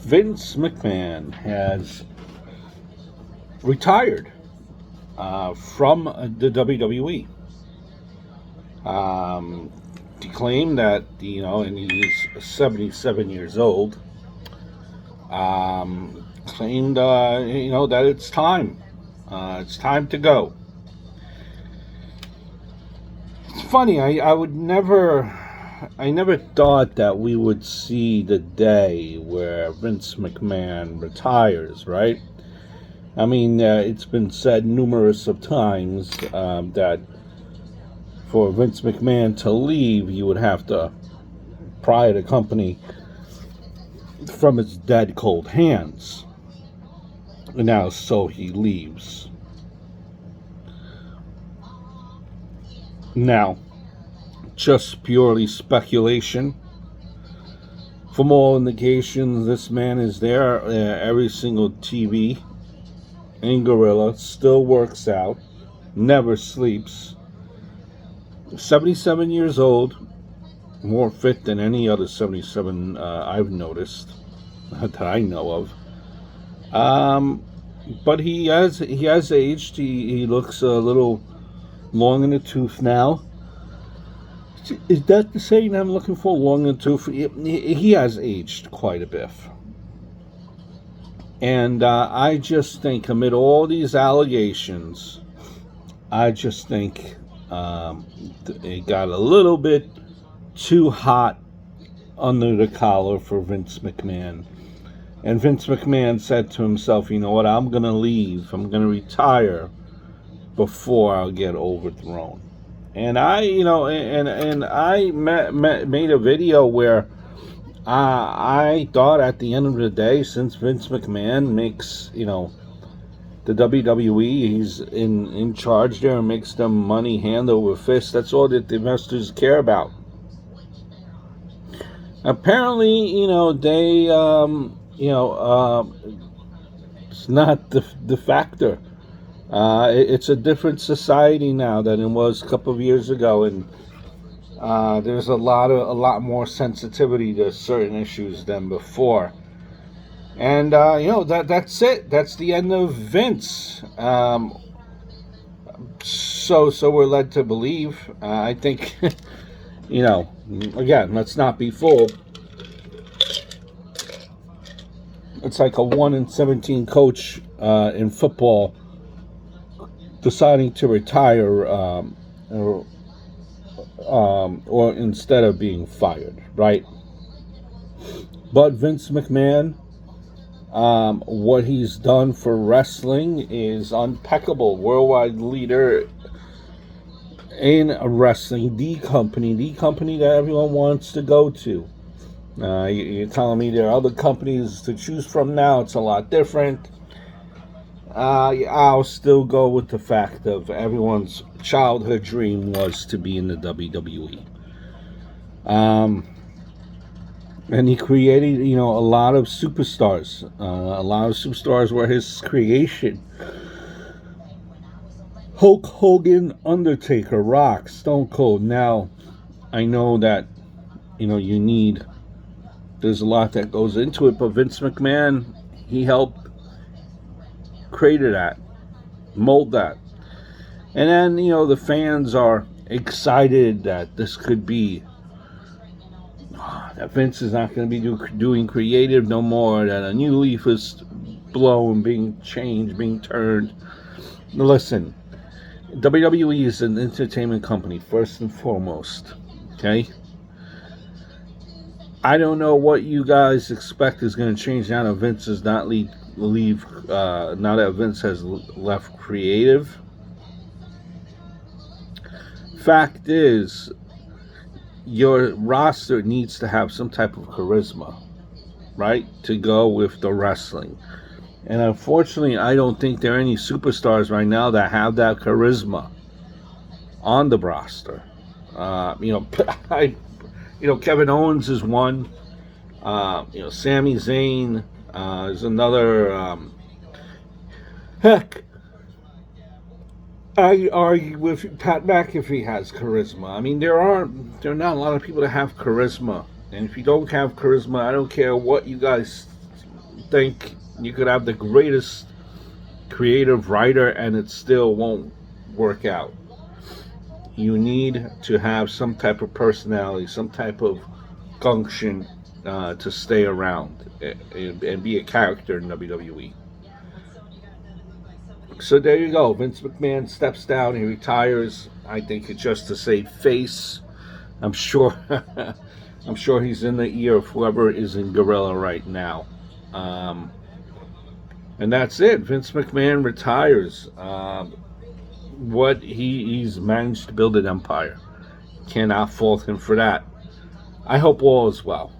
Vince McMahon has retired from the WWE. He claimed that, and he's 77 years old, claimed, that it's time. It's time to go. It's funny, I never thought that we would see the day where Vince McMahon retires, right? I mean, it's been said numerous of times that for Vince McMahon to leave, he would have to pry the company from its dead cold hands. And now, so he leaves. Now, just purely speculation. From all indications, this man is there every single TV in Gorilla, still works out, never sleeps. 77 years old, more fit than any other 77 I've noticed, that I know of. But he has aged. He looks a little long in the tooth now. Is that the saying I'm looking for? Long in the tooth? He has aged quite a bit. And I just think, amid all these allegations, I just think it got a little bit too hot under the collar for Vince McMahon. And Vince McMahon said to himself, you know what, I'm going to leave. I'm going to retire before I'll get overthrown. And I made a video where I thought at the end of the day, since Vince McMahon makes, the WWE, he's in charge there and makes them money hand over fist, that's all that the investors care about. Apparently, they, it's not the factor. It's a different society now than it was a couple of years ago, and there's a lot more sensitivity to certain issues than before. And that's it. That's the end of Vince. So we're led to believe. I think, again, let's not be fooled. It's like a 1-17 coach in football deciding to retire, or instead of being fired, right? But Vince McMahon, what he's done for wrestling is impeccable. Worldwide leader in wrestling, the company that everyone wants to go to. You're telling me there are other companies to choose from now? It's a lot different. I'll still go with the fact of everyone's childhood dream was to be in the WWE. And he created, a lot of superstars. A lot of superstars were his creation. Hulk Hogan, Undertaker, Rock, Stone Cold. Now, I know that, there's a lot that goes into it, but Vince McMahon, he helped created that, mold that. And then, the fans are excited that this could be, that Vince is not going to be doing creative no more, that a new leaf is blown, being changed, being turned. Listen, WWE is an entertainment company, first and foremost, okay? I don't know what you guys expect is going to change now that Vince does not leave now that Vince has left creative. Fact is, your roster needs to have some type of charisma, right, to go with the wrestling. And unfortunately, I don't think there are any superstars right now that have that charisma on the roster. Kevin Owens is one. Sami Zayn is another. Heck, I argue with Pat McAfee has charisma. I mean, there are not a lot of people that have charisma, and if you don't have charisma, I don't care what you guys think you could have the greatest creative writer and it still won't work out. You need to have some type of personality, some type of function to stay around and be a character in WWE. So there you go. Vince McMahon steps down. He retires. I think it's just to save face. I'm sure. I'm sure he's in the ear of whoever is in Gorilla right now. Um, and that's it. Vince McMahon retires. He's managed to build an empire. Cannot fault him for that. I hope all is well.